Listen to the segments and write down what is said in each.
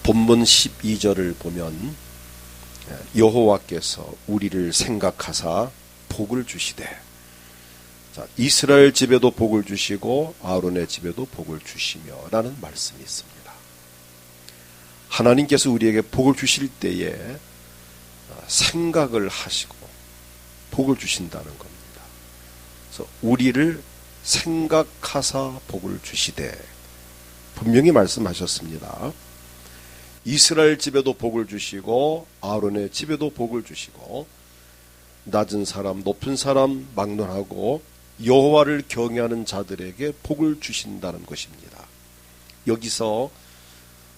본문 12절을 보면 여호와께서 우리를 생각하사 복을 주시되, 자, 이스라엘 집에도 복을 주시고 아론의 집에도 복을 주시며 라는 말씀이 있습니다. 하나님께서 우리에게 복을 주실 때에 생각을 하시고 복을 주신다는 겁니다. 그래서 우리를 생각하사 복을 주시되, 분명히 말씀하셨습니다. 이스라엘 집에도 복을 주시고 아론의 집에도 복을 주시고 낮은 사람 높은 사람 막론하고 여호와를 경외하는 자들에게 복을 주신다는 것입니다. 여기서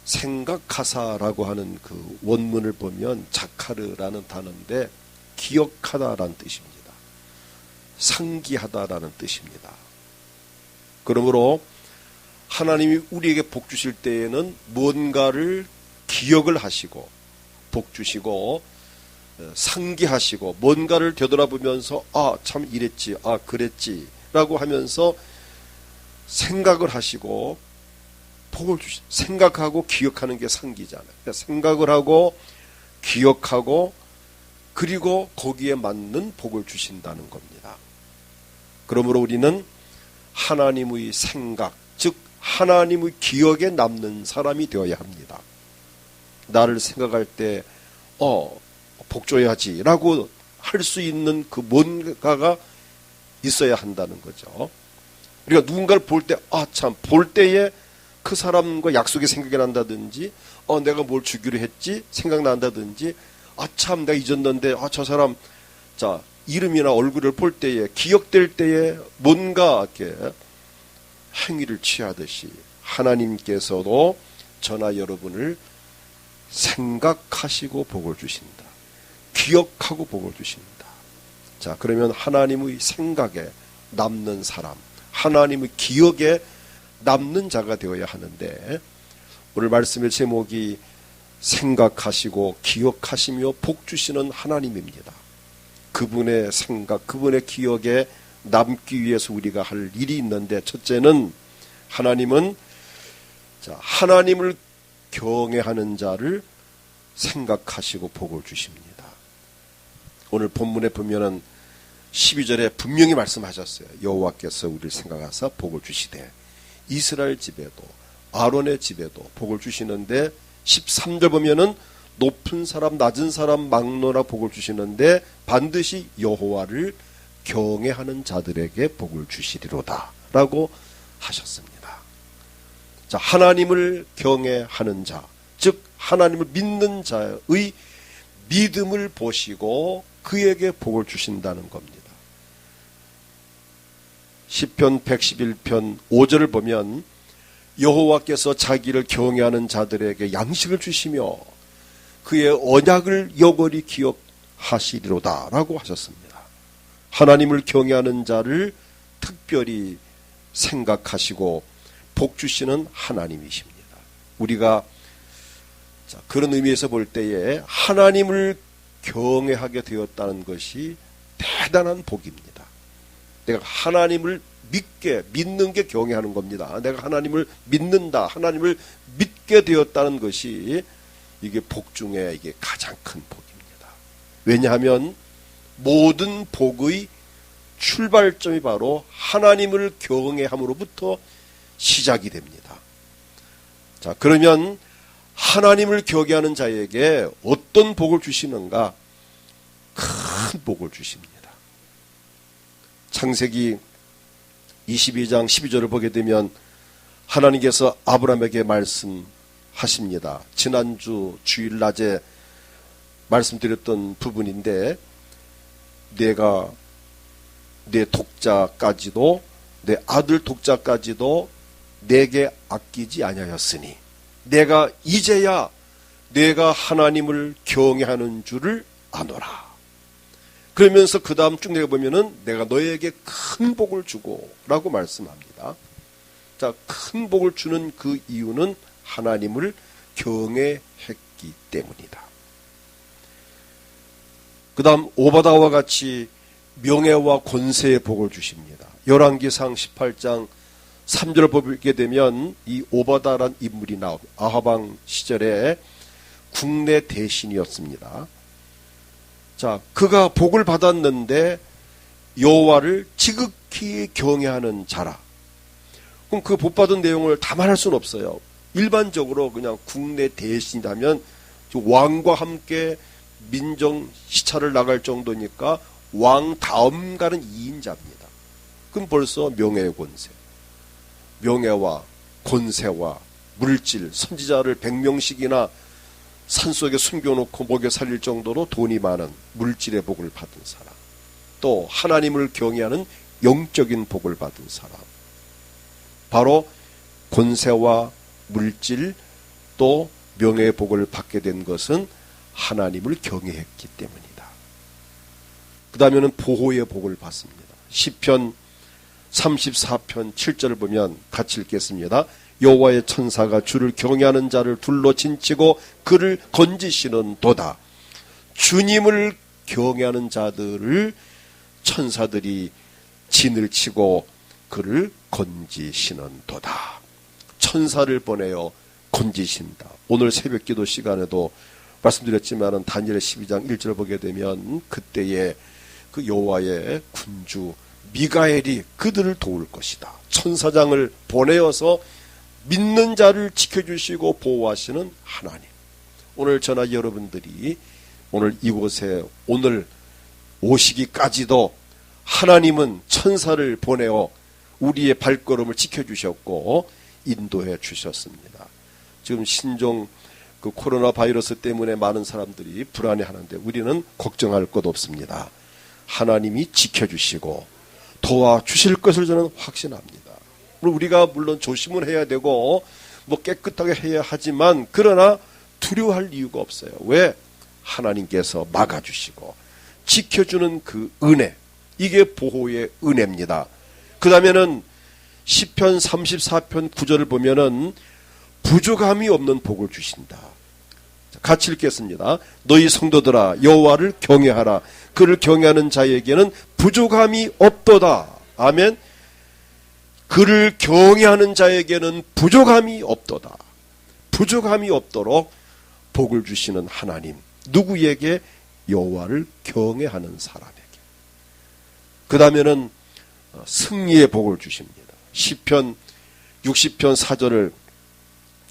생각하사라고 하는 그 원문을 보면 자카르라는 단어인데 기억하다라는 뜻입니다. 상기하다라는 뜻입니다. 그러므로 하나님이 우리에게 복 주실 때에는 뭔가를 기억을 하시고 복 주시고 상기하시고 뭔가를 되돌아보면서 참 이랬지, 그랬지 라고 하면서 생각을 하시고 복을 생각하고 기억하는 게 상기잖아요. 그러니까 생각을 하고 기억하고 그리고 거기에 맞는 복을 주신다는 겁니다. 그러므로 우리는 하나님의 생각, 즉 하나님의 기억에 남는 사람이 되어야 합니다. 나를 생각할 때 복 줘야지 라고 할 수 있는 그 뭔가가 있어야 한다는 거죠. 우리가 누군가를 볼 때 참 볼 때에 그 사람과 약속이 생각이 난다든지 내가 뭘 주기로 했지 생각난다든지 참 내가 잊었는데 저 사람 자 이름이나 얼굴을 볼 때에 기억될 때에 뭔가 이렇게 행위를 취하듯이 하나님께서도 저나 여러분을 생각하시고 복을 주신다. 기억하고 복을 주신다. 자, 그러면 하나님의 생각에 남는 사람, 하나님의 기억에 남는 자가 되어야 하는데, 오늘 말씀의 제목이 생각하시고 기억하시며 복 주시는 하나님입니다. 그분의 생각, 그분의 기억에 남기 위해서 우리가 할 일이 있는데, 첫째는 하나님은 하나님을 경외하는 자를 생각하시고 복을 주십니다. 오늘 본문에 보면은 12절에 분명히 말씀하셨어요. 여호와께서 우리를 생각하사 복을 주시되 이스라엘 집에도 아론의 집에도 복을 주시는데 13절 보면은 높은 사람 낮은 사람 막론하 복을 주시는데 반드시 여호와를 경외하는 자들에게 복을 주시리로다 라고 하셨습니다. 자, 하나님을 경외하는 자, 즉 하나님을 믿는 자의 믿음을 보시고 그에게 복을 주신다는 겁니다. 시편 111편 5절을 보면 여호와께서 자기를 경외하는 자들에게 양식을 주시며 그의 언약을 여걸이 기억하시리로다 라고 하셨습니다. 하나님을 경외하는 자를 특별히 생각하시고 복 주시는 하나님이십니다. 우리가 그런 의미에서 볼 때에 하나님을 경외하게 되었다는 것이 대단한 복입니다. 내가 하나님을 믿는 게 경외하는 겁니다. 내가 하나님을 믿는다, 하나님을 믿게 되었다는 것이 이게 복 중에 이게 가장 큰 복입니다. 왜냐하면 모든 복의 출발점이 바로 하나님을 경외함으로부터 시작이 됩니다. 자, 그러면 하나님을 경외하는 자에게 어떤 복을 주시는가? 큰 복을 주십니다. 창세기 22장 12절을 보게 되면 하나님께서 아브라함에게 말씀하십니다. 지난주 주일 낮에 말씀드렸던 부분인데, 내가 내 독자까지도 내 아들 독자까지도 내게 아끼지 아니하였으니 내가 이제야 내가 하나님을 경외하는 줄을 아노라. 그러면서 그 다음 쭉 내려보면은 내가 너에게 큰 복을 주고 라고 말씀합니다. 자, 큰 복을 주는 그 이유는 하나님을 경외했기 때문이다. 그 다음 오바다와 같이 명예와 권세의 복을 주십니다. 열왕기상 18장 3절을 보게 되면 이 오바다란 인물이 나옵니다. 아하방 시절에 국내 대신이었습니다. 자, 그가 복을 받았는데 여호와를 지극히 경외하는 자라. 그럼 그 복 받은 내용을 다 말할 수는 없어요. 일반적으로 그냥 국내 대신이라면 왕과 함께 민정 시찰을 나갈 정도니까 왕 다음 가는 2인자입니다. 그럼 벌써 명예의 권세, 명예와 권세와 물질, 선지자를 100명씩이나 산속에 숨겨놓고 먹여 살릴 정도로 돈이 많은 물질의 복을 받은 사람, 또 하나님을 경외하는 영적인 복을 받은 사람, 바로 권세와 물질 또 명예의 복을 받게 된 것은 하나님을 경외했기 때문이다. 그 다음에는 보호의 복을 받습니다. 시편 34편 7절을 보면 같이 읽겠습니다. 여호와의 천사가 주를 경외하는 자를 둘러 진치고 그를 건지시는 도다. 주님을 경외하는 자들을 천사들이 진을 치고 그를 건지시는 도다. 천사를 보내어 건지신다. 오늘 새벽기도 시간에도 말씀드렸지만은 다니엘 12장 1절을 보게 되면 그때에 그 여호와의 군주 미가엘이 그들을 도울 것이다. 천사장을 보내어서 믿는 자를 지켜주시고 보호하시는 하나님. 오늘 저나 여러분들이 오늘 이곳에 오늘 오시기까지도 하나님은 천사를 보내어 우리의 발걸음을 지켜주셨고 인도해 주셨습니다. 지금 신종 그 코로나 바이러스 때문에 많은 사람들이 불안해하는데 우리는 걱정할 것 없습니다. 하나님이 지켜주시고 도와주실 것을 저는 확신합니다. 우리가 물론 조심을 해야 되고 뭐 깨끗하게 해야 하지만 그러나 두려워할 이유가 없어요. 왜? 하나님께서 막아주시고 지켜주는 그 은혜, 이게 보호의 은혜입니다. 그 다음에는 시편 34편 9절을 보면은 부족함이 없는 복을 주신다. 같이 읽겠습니다. 너희 성도들아 여호와를 경외하라. 그를 경외하는 자에게는 부족함이 없도다. 아멘. 그를 경외하는 자에게는 부족함이 없도다. 부족함이 없도록 복을 주시는 하나님. 누구에게? 여호와를 경외하는 사람에게. 그 다음에는 승리의 복을 주십니다. 시편 60편 4절을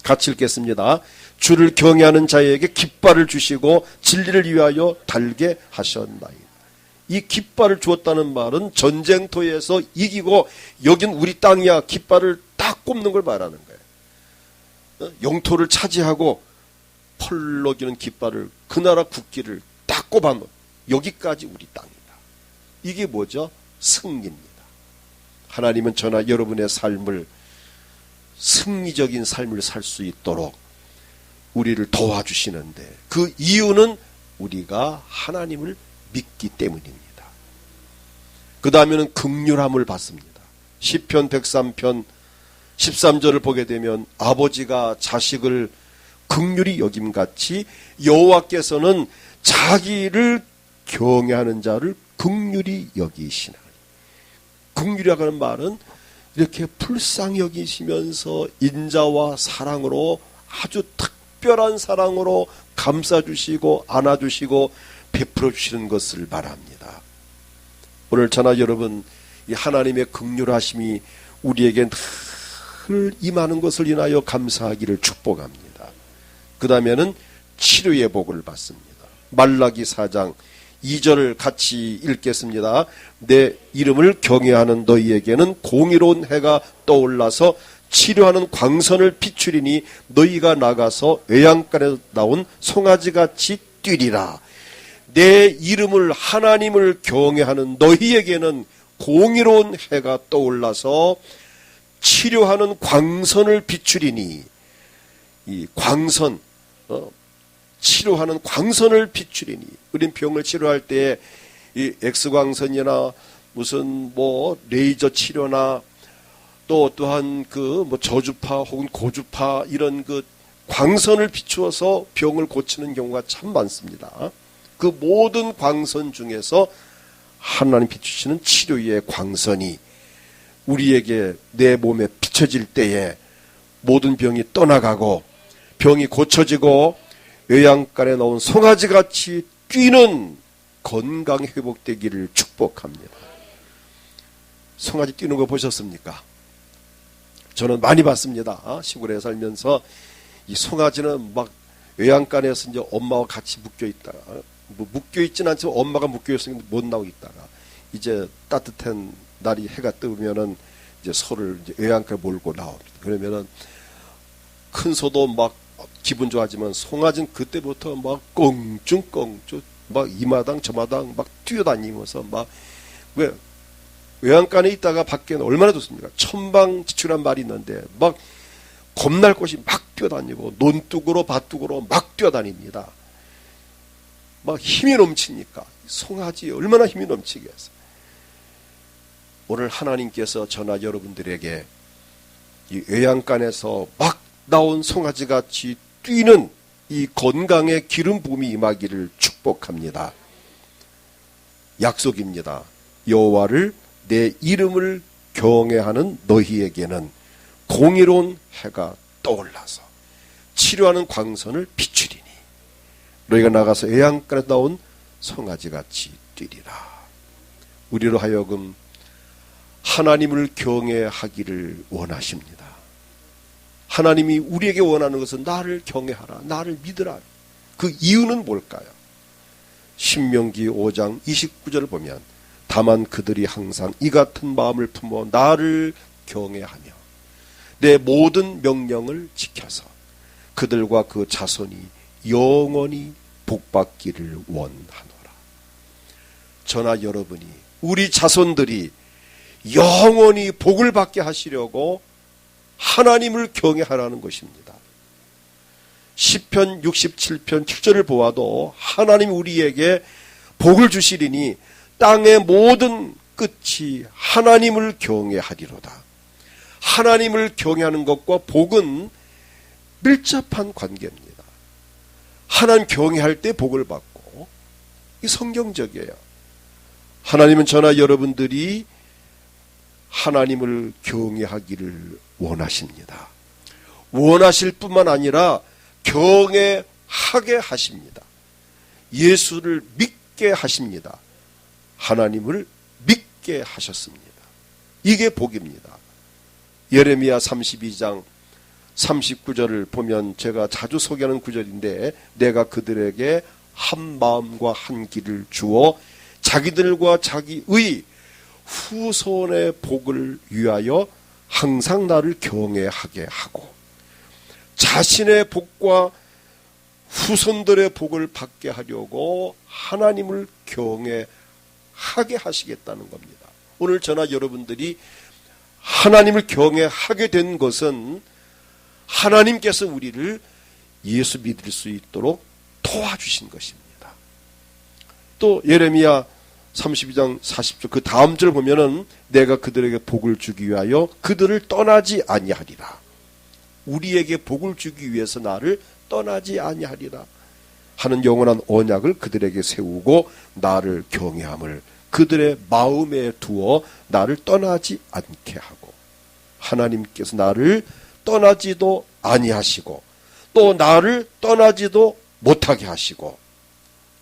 같이 읽겠습니다. 주를 경외하는 자에게 깃발을 주시고 진리를 위하여 달게 하셨나이다. 이 깃발을 주었다는 말은 전쟁터에서 이기고 여긴 우리 땅이야 깃발을 딱 꼽는 걸 말하는 거예요. 영토를 차지하고 펄럭이는 깃발을 그 나라 국기를 딱 꼽아놓은 여기까지 우리 땅이다. 이게 뭐죠? 승리입니다. 하나님은 저나 여러분의 삶을 승리적인 삶을 살 수 있도록 우리를 도와주시는데 그 이유는 우리가 하나님을 믿기 때문입니다. 그 다음에는 긍휼함을 받습니다. 시편 103편 13절을 보게 되면 아버지가 자식을 긍휼히 여김같이 여호와께서는 자기를 경외하는 자를 긍휼히 여기시나니. 긍휼이라고 하는 말은 이렇게 불쌍히 여기시면서 인자와 사랑으로 아주 특별한 사랑으로 감싸주시고 안아주시고 베풀어 주시는 것을 말합니다. 오늘 저나 여러분 이 하나님의 긍휼하심이 우리에게 늘 임하는 것을 인하여 감사하기를 축복합니다. 그 다음에는 치료의 복을 받습니다. 말라기 4장 2절을 같이 읽겠습니다. 내 이름을 경외하는 너희에게는 공의로운 해가 떠올라서 치료하는 광선을 비추리니 너희가 나가서 외양간에 나온 송아지같이 뛰리라. 내 이름을 하나님을 경외하는 너희에게는 공의로운 해가 떠올라서 치료하는 광선을 비추리니 이 광선 치료하는 광선을 비추리니 우린 병을 치료할 때 이 엑스광선이나 무슨 뭐 레이저 치료나 또 또한 그 뭐 저주파 혹은 고주파 이런 그 광선을 비추어서 병을 고치는 경우가 참 많습니다. 그 모든 광선 중에서 하나님 비추시는 치료의 광선이 우리에게 내 몸에 비춰질 때에 모든 병이 떠나가고 병이 고쳐지고 외양간에 나온 송아지같이 뛰는 건강이 회복되기를 축복합니다. 송아지 뛰는 거 보셨습니까? 저는 많이 봤습니다. 시골에 살면서 이 송아지는 막 외양간에서 이제 엄마와 같이 묶여 있다가, 뭐 묶여 있지는 않지만 엄마가 묶여 있으면 못 나오고 있다가 이제 따뜻한 날이 해가 뜨면은 이제 소를 이제 외양간에 몰고 나옵니다. 그러면은 큰 소도 막 기분 좋아하지만 송아지는 그때부터 막 껑충껑충 막 이마당 저마당 막 뛰어다니면서 막 왜 외양간에 있다가 밖에는 얼마나 좋습니까? 천방지축이란 말이 있는데 막 겁날 곳이 막 뛰어다니고 논둑으로 밭둑으로 막 뛰어다닙니다. 막 힘이 넘치니까 송아지 얼마나 힘이 넘치겠어요. 오늘 하나님께서 저나 여러분들에게 이 외양간에서 막 나온 송아지같이 뛰는 이 건강의 기름 부음이 임하기를 축복합니다. 약속입니다. 여호와를 내 이름을 경외하는 너희에게는 공의로운 해가 떠올라서 치료하는 광선을 비추리니 너희가 나가서 외양간에 나온 송아지같이 뛰리라. 우리로 하여금 하나님을 경외하기를 원하십니다. 하나님이 우리에게 원하는 것은 나를 경외하라, 나를 믿으라. 그 이유는 뭘까요? 신명기 5장 29절을 보면 다만 그들이 항상 이 같은 마음을 품어 나를 경외하며 내 모든 명령을 지켜서 그들과 그 자손이 영원히 복받기를 원하노라. 저나 여러분이 우리 자손들이 영원히 복을 받게 하시려고 하나님을 경외하라는 것입니다. 시편 67편 7절을 보아도 하나님 우리에게 복을 주시리니 땅의 모든 끝이 하나님을 경외하리로다. 하나님을 경외하는 것과 복은 밀접한 관계입니다. 하나님 경외할 때 복을 받고, 이 성경적이에요. 하나님은 저나 여러분들이 하나님을 경외하기를 원하십니다. 원하실 뿐만 아니라 경외하게 하십니다. 예수를 믿게 하십니다. 하나님을 믿게 하셨습니다. 이게 복입니다. 예레미야 32장 39절을 보면 제가 자주 소개하는 구절인데 내가 그들에게 한 마음과 한 길을 주어 자기들과 자기의 후손의 복을 위하여 항상 나를 경외하게 하고 자신의 복과 후손들의 복을 받게 하려고 하나님을 경외하게 하시겠다는 겁니다. 오늘 저나 여러분들이 하나님을 경외하게 된 것은 하나님께서 우리를 예수 믿을 수 있도록 도와주신 것입니다. 또 예레미야 32장 40절 그 다음 절 보면은 내가 그들에게 복을 주기 위하여 그들을 떠나지 아니하리라. 우리에게 복을 주기 위해서 나를 떠나지 아니하리라 하는 영원한 언약을 그들에게 세우고 나를 경외함을 그들의 마음에 두어 나를 떠나지 않게 하고 하나님께서 나를 떠나지도 아니하시고 또 나를 떠나지도 못하게 하시고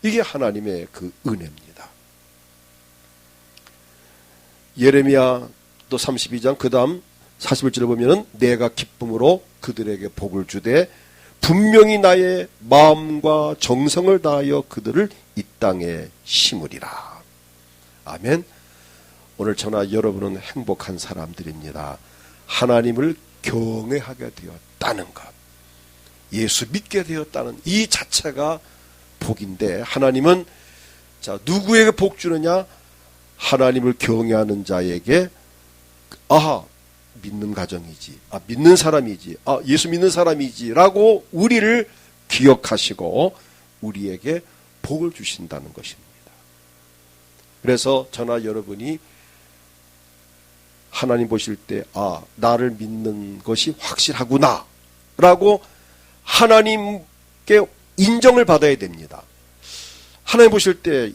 이게 하나님의 그 은혜입니다. 예레미야 또 32장 그 다음 41절을 보면은 내가 기쁨으로 그들에게 복을 주되 분명히 나의 마음과 정성을 다하여 그들을 이 땅에 심으리라. 아멘. 오늘 저나 여러분은 행복한 사람들입니다. 하나님을 경외하게 되었다는 것, 예수 믿게 되었다는 이 자체가 복인데 하나님은 자 누구에게 복 주느냐? 하나님을 경외하는 자에게 믿는 가정이지, 믿는 사람이지, 예수 믿는 사람이지 라고 우리를 기억하시고 우리에게 복을 주신다는 것입니다. 그래서 저나 여러분이 하나님 보실 때 나를 믿는 것이 확실하구나 라고 하나님께 인정을 받아야 됩니다. 하나님 보실 때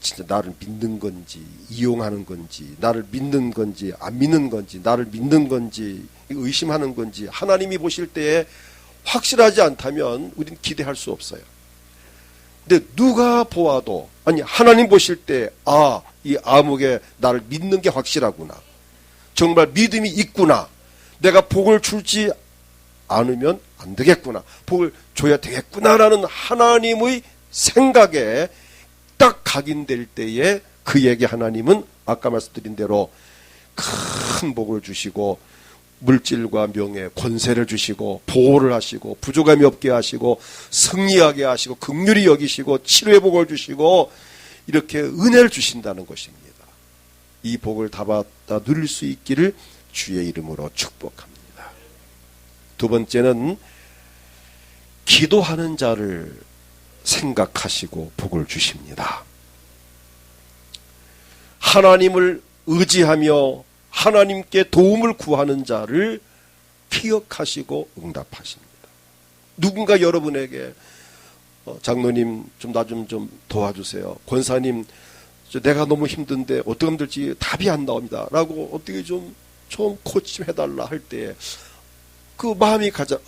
진짜 나를 믿는 건지 이용하는 건지, 나를 믿는 건지 안 믿는 건지, 나를 믿는 건지 의심하는 건지 하나님이 보실 때에 확실하지 않다면 우리는 기대할 수 없어요. 근데 누가 보아도, 아니 하나님 보실 때 이 아목에 나를 믿는 게 확실하구나, 정말 믿음이 있구나, 내가 복을 줄지 않으면 안 되겠구나, 복을 줘야 되겠구나라는 하나님의 생각에 딱 각인될 때에 그에게 하나님은 아까 말씀드린 대로 큰 복을 주시고 물질과 명예, 권세를 주시고 보호를 하시고 부족함이 없게 하시고 승리하게 하시고 긍휼히 여기시고 치료의 복을 주시고 이렇게 은혜를 주신다는 것입니다. 이 복을 다 받아 누릴 수 있기를 주의 이름으로 축복합니다. 두 번째는 기도하는 자를 생각하시고 복을 주십니다. 하나님을 의지하며 하나님께 도움을 구하는 자를 기억하시고 응답하십니다. 누군가 여러분에게 장로님 좀 나 좀 도와주세요, 권사님 내가 너무 힘든데 어떻게 하면 될지 답이 안 나옵니다 라고 어떻게 좀 코치 좀 해달라 할 때 그 마음이 가자,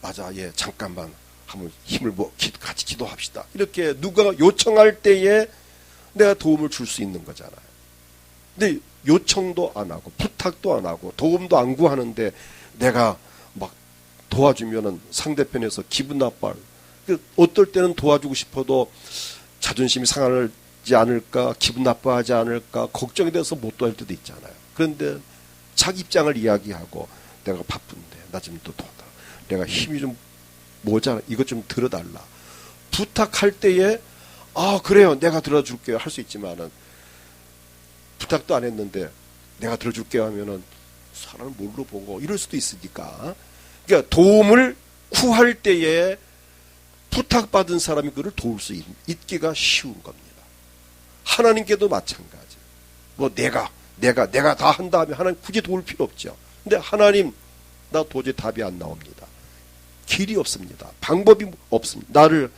맞아, 예, 잠깐만 한번 힘을 같이 기도합시다, 이렇게 누가 요청할 때에 내가 도움을 줄 수 있는 거잖아요. 근데 요청도 안 하고 부탁도 안 하고 도움도 안 구하는데 내가 막 도와주면은 상대편에서 기분 나빠요. 어떨 때는 도와주고 싶어도 자존심이 상하지 않을까, 기분 나빠하지 않을까 걱정이 돼서 못 도와줄 때도 있잖아요. 그런데 자기 입장을 이야기하고 내가 바쁜데 나 좀 또 도와달라, 내가 힘이 좀 모자라, 이것 좀 들어달라 부탁할 때에 그래요, 내가 들어줄게요 할 수 있지만은 부탁도 안 했는데 내가 들어줄게요 하면은 사람을 뭘로 보고 이럴 수도 있으니까, 그러니까 도움을 구할 때에 부탁받은 사람이 그를 도울 수 있기가 쉬운 겁니다. 하나님께도 마찬가지. 내가 다 한다 하면 하나님 굳이 도울 필요 없죠. 근데 하나님 나 도저히 답이 안 나옵니다. 길이 없습니다. 방법이 없습니다. 나를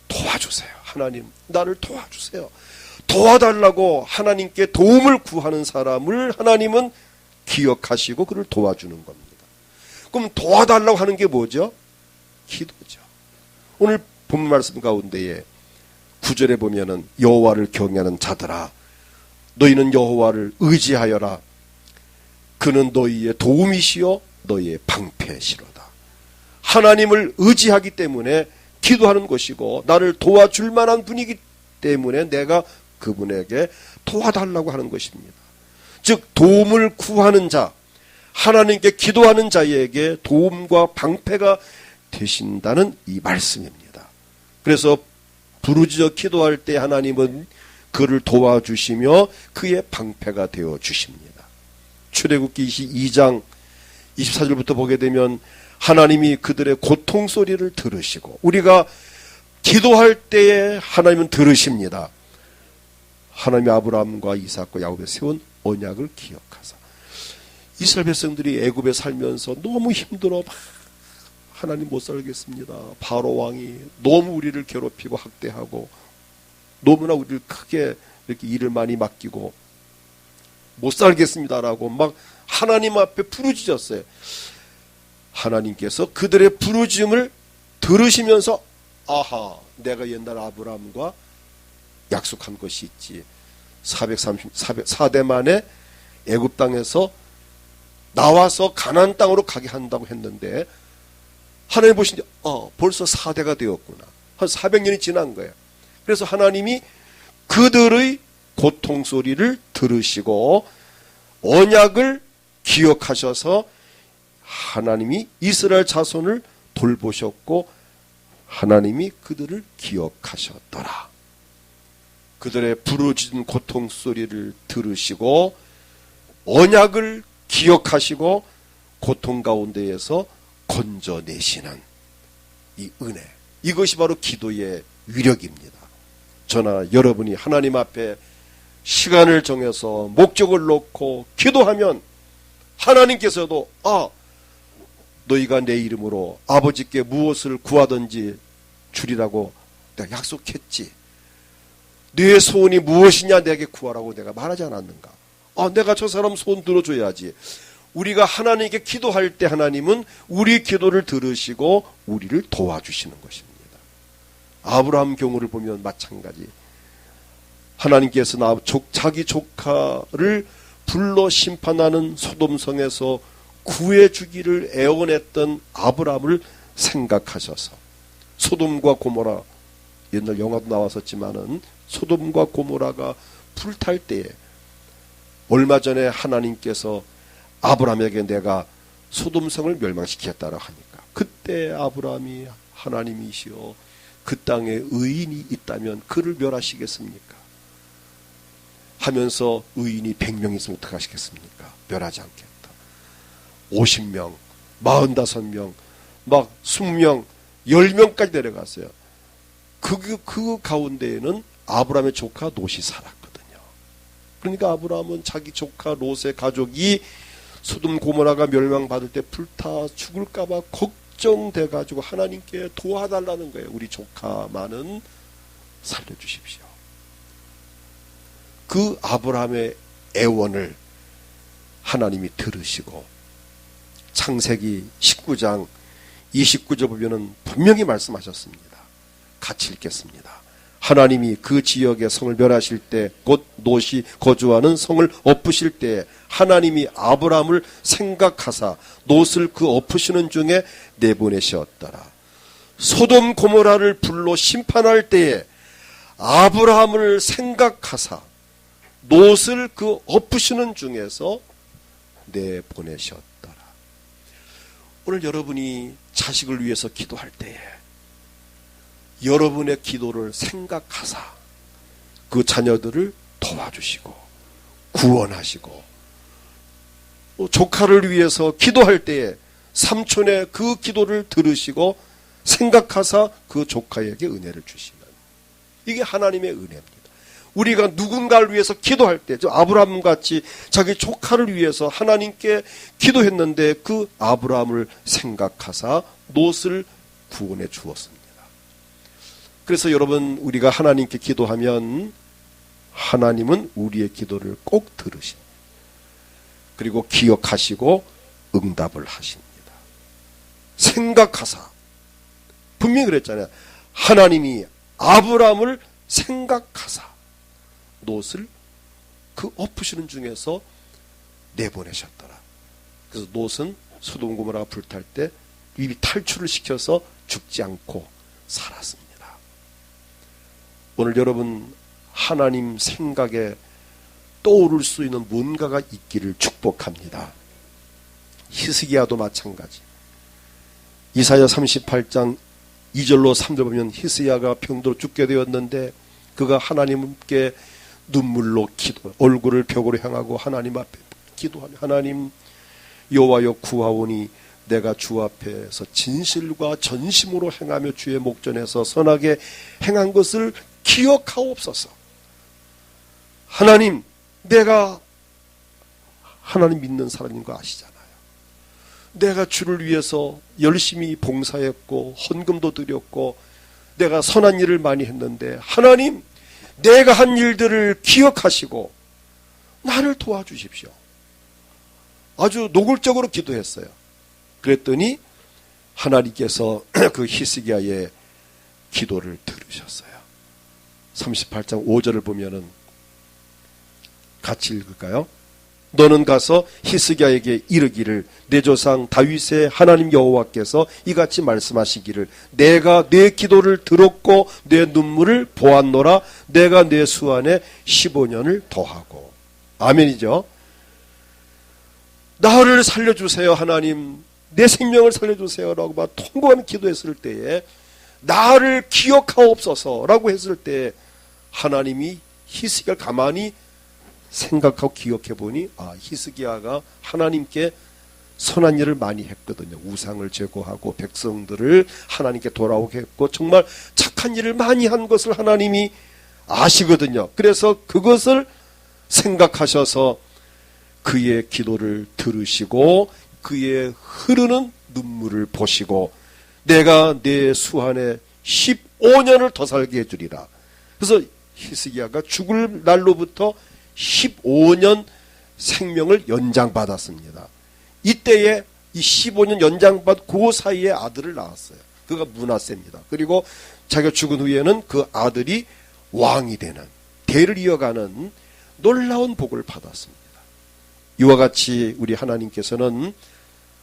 도와주세요. 하나님 나를 도와주세요. 도와달라고 하나님께 도움을 구하는 사람을 하나님은 기억하시고 그를 도와주는 겁니다. 그럼 도와달라고 하는 게 뭐죠? 기도죠. 오늘 본문 말씀 가운데에 9절에 보면은 여호와를 경외하는 자들아 너희는 여호와를 의지하여라. 그는 너희의 도움이시요 너희의 방패시로다. 하나님을 의지하기 때문에 기도하는 것이고 나를 도와줄 만한 분이기 때문에 내가 그분에게 도와달라고 하는 것입니다. 즉 도움을 구하는 자, 하나님께 기도하는 자에게 도움과 방패가 되신다는 이 말씀입니다. 그래서 부르짖어 기도할 때 하나님은 그를 도와주시며 그의 방패가 되어 주십니다. 출애굽기 22장 24절부터 보게 되면 하나님이 그들의 고통 소리를 들으시고 우리가 기도할 때에 하나님은 들으십니다. 하나님이 아브라함과 이삭과 야곱에 세운 언약을 기억하사 이스라엘 백성들이 애굽에 살면서 너무 힘들어 하나님 못 살겠습니다. 바로 왕이 너무 우리를 괴롭히고 학대하고 너무나 우리를 크게 이렇게 일을 많이 맡기고 못 살겠습니다라고 막 하나님 앞에 부르짖었어요. 하나님께서 그들의 부르짖음을 들으시면서 내가 옛날 아브라함과 약속한 것이 있지. 404대 만에 애굽 땅에서 나와서 가나안 땅으로 가게 한다고 했는데 하나님 보시니 벌써 4대가 되었구나. 한 400년이 지난 거예요. 그래서 하나님이 그들의 고통 소리를 들으시고 언약을 기억하셔서 하나님이 이스라엘 자손을 돌보셨고 하나님이 그들을 기억하셨더라. 그들의 부르짖은 고통 소리를 들으시고 언약을 기억하시고 고통 가운데에서 건져내시는 이 은혜, 이것이 바로 기도의 위력입니다. 저나 여러분이 하나님 앞에 시간을 정해서 목적을 놓고 기도하면 하나님께서도 너희가 내 이름으로 아버지께 무엇을 구하든지 주리라고 내가 약속했지. 네 소원이 무엇이냐 내게 구하라고 내가 말하지 않았는가? 내가 저 사람 소원 들어줘야지. 우리가 하나님께 기도할 때 하나님은 우리 기도를 들으시고 우리를 도와주시는 것입니다. 아브라함 경우를 보면 마찬가지. 하나님께서 자기 조카를 불러 심판하는 소돔성에서 구해주기를 애원했던 아브라함을 생각하셔서 소돔과 고모라, 옛날 영화도 나왔었지만은 소돔과 고모라가 불탈 때에 얼마 전에 하나님께서 아브라함에게 내가 소돔성을 멸망시켰다고 하니까 그때 아브라함이 하나님이시여 그 땅에 의인이 있다면 그를 멸하시겠습니까? 하면서 의인이 100명 있으면 어떡하시겠습니까? 멸하지 않겠다. 50명, 45명, 막 20명, 10명까지 내려갔어요. 그 가운데에는 아브라함의 조카 롯이 살았거든요. 그러니까 아브라함은 자기 조카 롯의 가족이 소돔 고모라가 멸망받을 때 불타 죽을까봐 걱정돼가지고 하나님께 도와달라는 거예요. 우리 조카만은 살려주십시오. 그 아브라함의 애원을 하나님이 들으시고 창세기 19장 29절 보면은 분명히 말씀하셨습니다. 같이 읽겠습니다. 하나님이 그 지역의 성을 멸하실 때 곧 롯이 거주하는 성을 엎으실 때 하나님이 아브라함을 생각하사 롯을 그 엎으시는 중에 내보내셨더라. 소돔 고모라를 불러 심판할 때에 아브라함을 생각하사 롯을 그 엎으시는 중에서 내보내셨더라. 오늘 여러분이 자식을 위해서 기도할 때에 여러분의 기도를 생각하사 그 자녀들을 도와주시고 구원하시고 조카를 위해서 기도할 때에 삼촌의 그 기도를 들으시고 생각하사 그 조카에게 은혜를 주시는 이게 하나님의 은혜입니다. 우리가 누군가를 위해서 기도할 때 아브라함같이 자기 조카를 위해서 하나님께 기도했는데 그 아브라함을 생각하사 롯을 구원해 주었습니다. 그래서 여러분 우리가 하나님께 기도하면 하나님은 우리의 기도를 꼭 들으십니다. 그리고 기억하시고 응답을 하십니다. 생각하사 분명히 그랬잖아요. 하나님이 아브라함을 생각하사 롯을 그 엎으시는 중에서 내보내셨더라. 그래서 롯은 소돔 고모라가 불탈 때 이미 탈출을 시켜서 죽지 않고 살았습니다. 오늘 여러분 하나님 생각에 떠오를 수 있는 뭔가가 있기를 축복합니다. 히스기야도 마찬가지. 이사야 38장 2절로 3절 보면 히스기야가 병들어 죽게 되었는데 그가 하나님께 눈물로 얼굴을 벽으로 향하고 하나님 앞에 기도하며 하나님 여호와여 구하오니 내가 주 앞에서 진실과 전심으로 행하며 주의 목전에서 선하게 행한 것을 기억하옵소서. 하나님, 내가 하나님 믿는 사람인 거 아시잖아요. 내가 주를 위해서 열심히 봉사했고 헌금도 드렸고 내가 선한 일을 많이 했는데 하나님, 내가 한 일들을 기억하시고 나를 도와주십시오. 아주 노골적으로 기도했어요. 그랬더니 하나님께서 그 히스기야의 기도를 들으셨어요. 38장 5절을 보면은 같이 읽을까요? 너는 가서 히스기야에게 이르기를 내 조상 다윗의 하나님 여호와께서 이같이 말씀하시기를 내가 내 기도를 들었고 내 눈물을 보았노라. 내가 내 수안에 15년을 더하고. 아멘이죠. 나를 살려주세요 하나님, 내 생명을 살려주세요라고 막 통곡하며 기도했을 때에 나를 기억하옵소서라고 했을 때 하나님이 히스기야를 가만히 생각하고 기억해 보니 히스기야가 하나님께 선한 일을 많이 했거든요. 우상을 제거하고 백성들을 하나님께 돌아오게 했고 정말 착한 일을 많이 한 것을 하나님이 아시거든요. 그래서 그것을 생각하셔서 그의 기도를 들으시고 그의 흐르는 눈물을 보시고 내가 내 수한에 15년을 더 살게 해주리라. 그래서 히스기야가 죽을 날로부터 15년 생명을 연장받았습니다. 이때에 이 15년 연장받 그 사이에 아들을 낳았어요. 그가 므낫세입니다. 그리고 자기가 죽은 후에는 그 아들이 왕이 되는, 대를 이어가는 놀라운 복을 받았습니다. 이와 같이 우리 하나님께서는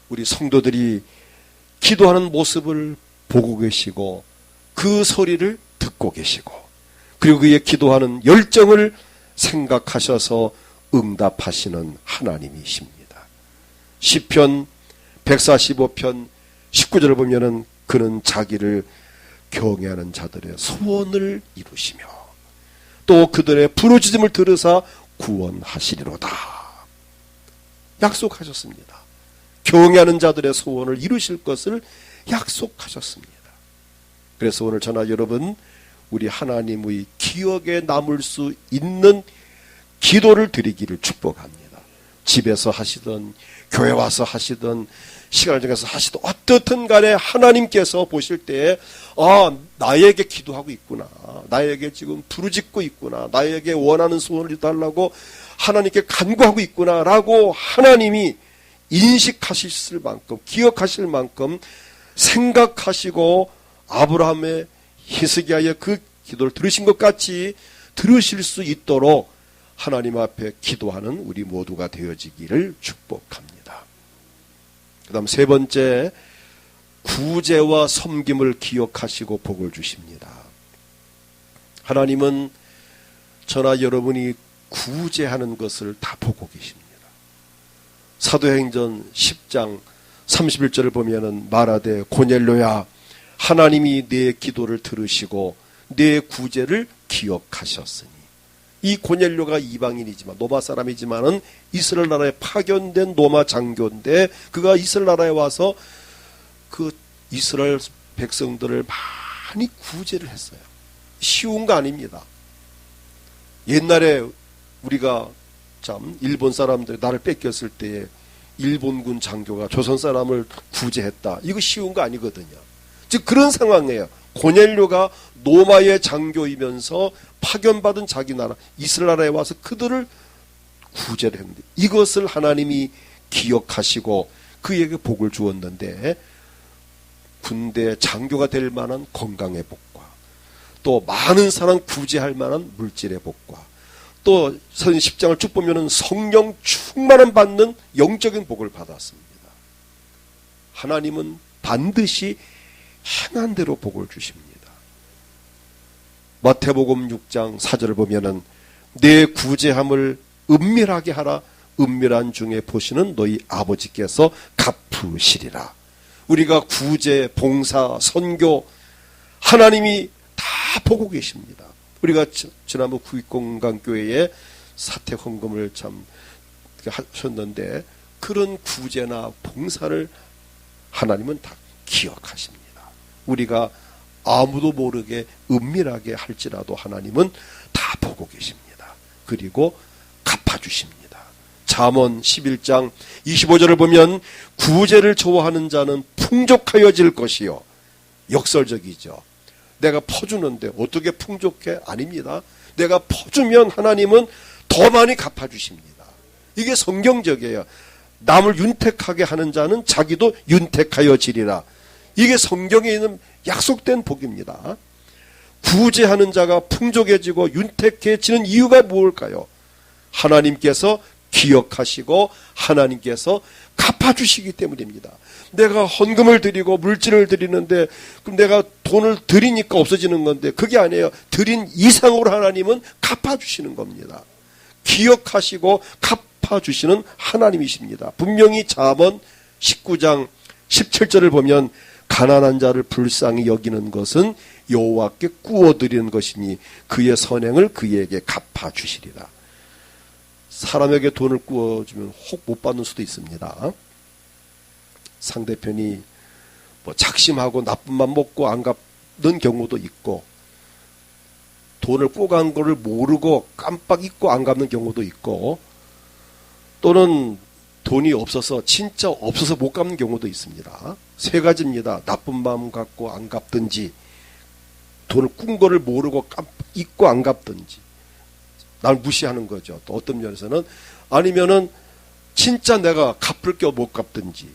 우리 성도들이 기도하는 모습을 보고 계시고 그 소리를 듣고 계시고 그리고 그의 기도하는 열정을 생각하셔서 응답하시는 하나님이십니다. 시편 145편 19절을 보면은 그는 자기를 경외하는 자들의 소원을 이루시며 또 그들의 부르짖음을 들으사 구원하시리로다. 약속하셨습니다. 경외하는 자들의 소원을 이루실 것을 약속하셨습니다. 그래서 오늘 저나 여러분, 우리 하나님의 기억에 남을 수 있는 기도를 드리기를 축복합니다. 집에서 하시든 교회 와서 하시든 시간을 정해서 하시든 어떻든 간에 하나님께서 보실 때에 나에게 기도하고 있구나, 나에게 지금 부르짖고 있구나, 나에게 원하는 소원을 이루달라고 하나님께 간구하고 있구나 라고 하나님이 인식하실 만큼, 기억하실 만큼 생각하시고 아브라함의 히스기야의 그 기도를 들으신 것 같이 들으실 수 있도록 하나님 앞에 기도하는 우리 모두가 되어지기를 축복합니다. 그 다음 세 번째, 구제와 섬김을 기억하시고 복을 주십니다. 하나님은 저나 여러분이 구제하는 것을 다 보고 계십니다. 사도행전 10장 31절을 보면은 말하되 고넬료야, 하나님이 내 기도를 들으시고 내 구제를 기억하셨으니. 이 고넬료가 이방인이지만, 로마 사람이지만은 이스라엘 나라에 파견된 로마 장교인데 그가 이스라엘 나라에 와서 그 이스라엘 백성들을 많이 구제를 했어요. 쉬운 거 아닙니다. 옛날에 우리가 참 일본 사람들이 나를 뺏겼을 때에 일본군 장교가 조선 사람을 구제했다. 이거 쉬운 거 아니거든요. 즉 그런 상황이에요. 고넬료가 로마의 장교이면서 파견받은 자기 나라 이스라엘 나라에 와서 그들을 구제를 했는데 이것을 하나님이 기억하시고 그에게 복을 주었는데, 군대 장교가 될 만한 건강의 복과 또 많은 사람 구제할 만한 물질의 복과 또 서른 10장을 쭉 보면은 성령 충만함 받는 영적인 복을 받았습니다. 하나님은 반드시 행한 대로 복을 주십니다. 마태복음 6장 4절을 보면은 내 구제함을 은밀하게 하라, 은밀한 중에 보시는 너희 아버지께서 갚으시리라. 우리가 구제, 봉사, 선교 하나님이 다 보고 계십니다. 우리가 지난번 구익공강교회에 사택 헌금을 참 하셨는데 그런 구제나 봉사를 하나님은 다 기억하십니다. 우리가 아무도 모르게 은밀하게 할지라도 하나님은 다 보고 계십니다. 그리고 갚아주십니다. 잠언 11장 25절을 보면 구제를 좋아하는 자는 풍족하여질 것이요. 역설적이죠. 내가 퍼주는데 어떻게 풍족해? 아닙니다. 내가 퍼주면 하나님은 더 많이 갚아주십니다. 이게 성경적이에요. 남을 윤택하게 하는 자는 자기도 윤택하여지리라. 이게 성경에 있는 약속된 복입니다. 구제하는 자가 풍족해지고 윤택해지는 이유가 무엇일까요? 하나님께서 기억하시고 하나님께서 갚아주시기 때문입니다. 내가 헌금을 드리고 물질을 드리는데 그럼 내가 돈을 드리니까 없어지는 건데 그게 아니에요. 드린 이상으로 하나님은 갚아주시는 겁니다. 기억하시고 갚아주시는 하나님이십니다. 분명히 잠언 19장 17절을 보면 가난한 자를 불쌍히 여기는 것은 여호와께 구워드리는 것이니 그의 선행을 그에게 갚아주시리라. 사람에게 돈을 구워주면 혹 못 받는 수도 있습니다. 상대편이 뭐 작심하고 나쁜 맘 먹고 안 갚는 경우도 있고, 돈을 꼬간 거를 모르고 깜빡 잊고 안 갚는 경우도 있고, 또는 돈이 없어서 진짜 없어서 못 갚는 경우도 있습니다. 세 가지입니다. 나쁜 마음 갖고 안 갚든지, 돈을 꾼 거를 모르고 잊고 안 갚든지 날 무시하는 거죠. 또 어떤 면에서는 아니면은 진짜 내가 갚을 게 못 갚든지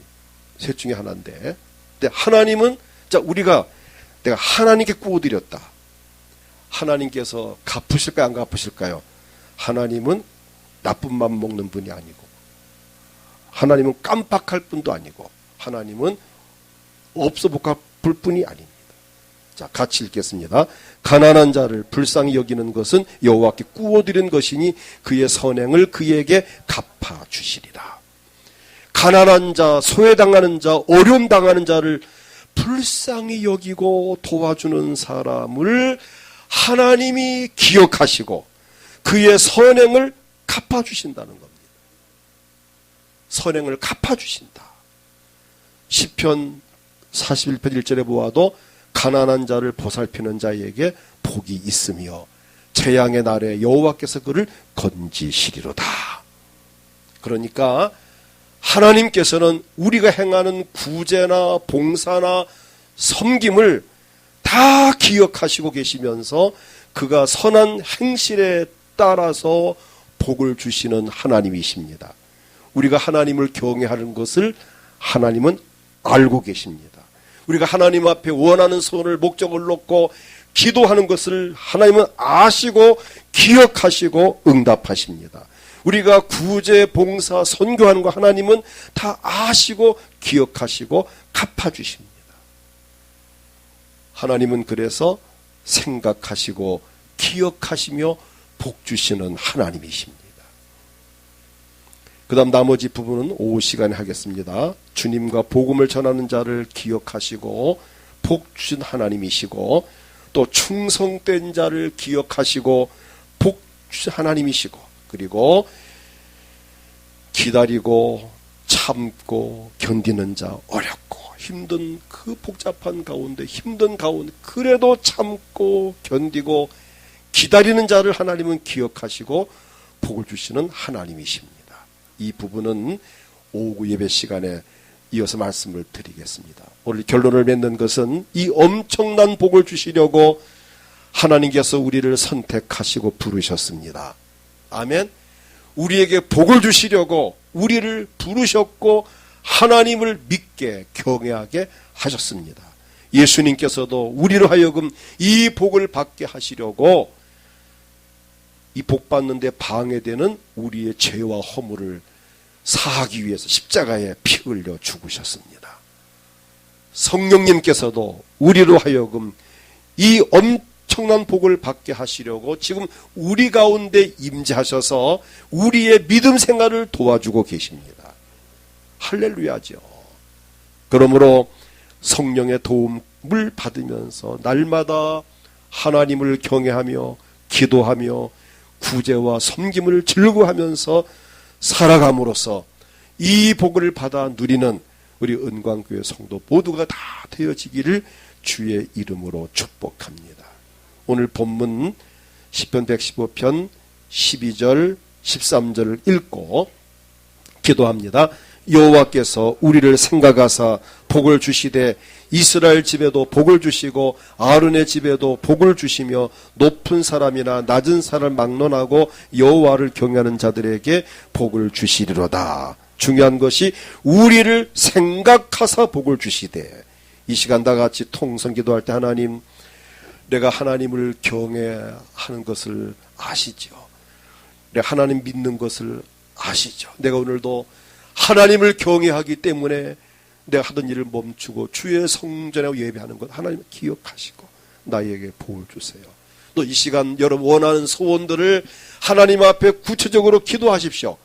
셋 중에 하나인데, 근데 하나님은 자 우리가 내가 하나님께 꾸어드렸다. 하나님께서 갚으실까요, 안 갚으실까요? 하나님은 나쁜 맘 먹는 분이 아니고, 하나님은 깜빡할 분도 아니고, 하나님은 없어 못 갚을 분이 아닙니다. 자, 같이 읽겠습니다. 가난한 자를 불쌍히 여기는 것은 여호와께 꾸어드린 것이니 그의 선행을 그에게 갚아주시리라. 가난한 자, 소외당하는 자, 어려움 당하는 자를 불쌍히 여기고 도와주는 사람을 하나님이 기억하시고 그의 선행을 갚아주신다는 겁니다. 선행을 갚아주신다. 시편 41편 1절에 보아도 가난한 자를 보살피는 자에게 복이 있으며 재앙의 날에 여호와께서 그를 건지시리로다. 그러니까 하나님께서는 우리가 행하는 구제나 봉사나 섬김을 다 기억하시고 계시면서 그가 선한 행실에 따라서 복을 주시는 하나님이십니다. 우리가 하나님을 경외하는 것을 하나님은 알고 계십니다. 우리가 하나님 앞에 원하는 소원을 목적을 놓고 기도하는 것을 하나님은 아시고 기억하시고 응답하십니다. 우리가 구제, 봉사, 선교하는 거 하나님은 다 아시고 기억하시고 갚아주십니다. 하나님은 그래서 생각하시고 기억하시며 복 주시는 하나님이십니다. 그 다음 나머지 부분은 오후 시간에 하겠습니다. 주님과 복음을 전하는 자를 기억하시고 복 주신 하나님이시고, 또 충성된 자를 기억하시고 복 주신 하나님이시고, 그리고 기다리고 참고 견디는 자, 어렵고 힘든 그 복잡한 가운데, 힘든 가운데 그래도 참고 견디고 기다리는 자를 하나님은 기억하시고 복을 주시는 하나님이십니다. 이 부분은 오후 예배 시간에 이어서 말씀을 드리겠습니다. 오늘 결론을 맺는 것은 이 엄청난 복을 주시려고 하나님께서 우리를 선택하시고 부르셨습니다. 아멘. 우리에게 복을 주시려고 우리를 부르셨고 하나님을 믿게 경외하게 하셨습니다. 예수님께서도 우리로 하여금 이 복을 받게 하시려고 이 복 받는데 방해되는 우리의 죄와 허물을 사하기 위해서 십자가에 피 흘려 죽으셨습니다. 성령님께서도 우리로 하여금 이 엄청난 복을 받게 하시려고 지금 우리 가운데 임재하셔서 우리의 믿음 생활을 도와주고 계십니다. 할렐루야죠. 그러므로 성령의 도움을 받으면서 날마다 하나님을 경외하며 기도하며 구제와 섬김을 즐거워하면서 살아감으로써 이 복을 받아 누리는 우리 은광교회 성도 모두가 다 되어지기를 주의 이름으로 축복합니다. 오늘 본문 시편 115편 12절 13절을 읽고 기도합니다. 여호와께서 우리를 생각하사 복을 주시되 이스라엘 집에도 복을 주시고 아론의 집에도 복을 주시며 높은 사람이나 낮은 사람을 막론하고 여호와를 경외하는 자들에게 복을 주시리로다. 중요한 것이 우리를 생각하사 복을 주시되, 이 시간 다 같이 통성 기도할 때 하나님, 내가 하나님을 경외하는 것을 아시죠. 내가 하나님 믿는 것을 아시죠. 내가 오늘도 하나님을 경외하기 때문에 내가 하던 일을 멈추고 주의 성전에 예배하는 것 하나님을 기억하시고 나에게 복을 주세요. 또 이 시간 여러분 원하는 소원들을 하나님 앞에 구체적으로 기도하십시오.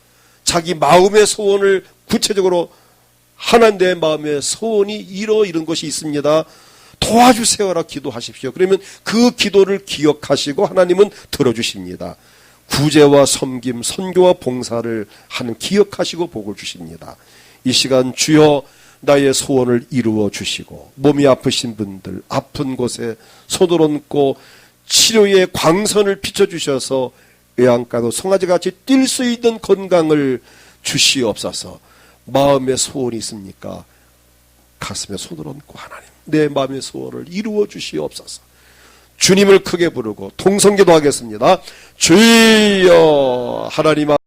자기 마음의 소원을 구체적으로 하나님 내 마음의 소원이 이런 것이 있습니다. 도와주세요라 기도하십시오. 그러면 그 기도를 기억하시고 하나님은 들어주십니다. 구제와 섬김, 선교와 봉사를 하는 기억하시고 복을 주십니다. 이 시간 주여 나의 소원을 이루어 주시고, 몸이 아프신 분들 아픈 곳에 손을 얹고 치료의 광선을 비춰주셔서 외양간도 송아지같이 뛸 수 있는 건강을 주시옵소서. 마음의 소원이 있습니까? 가슴에 손을 얹고 하나님 내 마음의 소원을 이루어 주시옵소서. 주님을 크게 부르고 통성기도 하겠습니다. 주여 하나님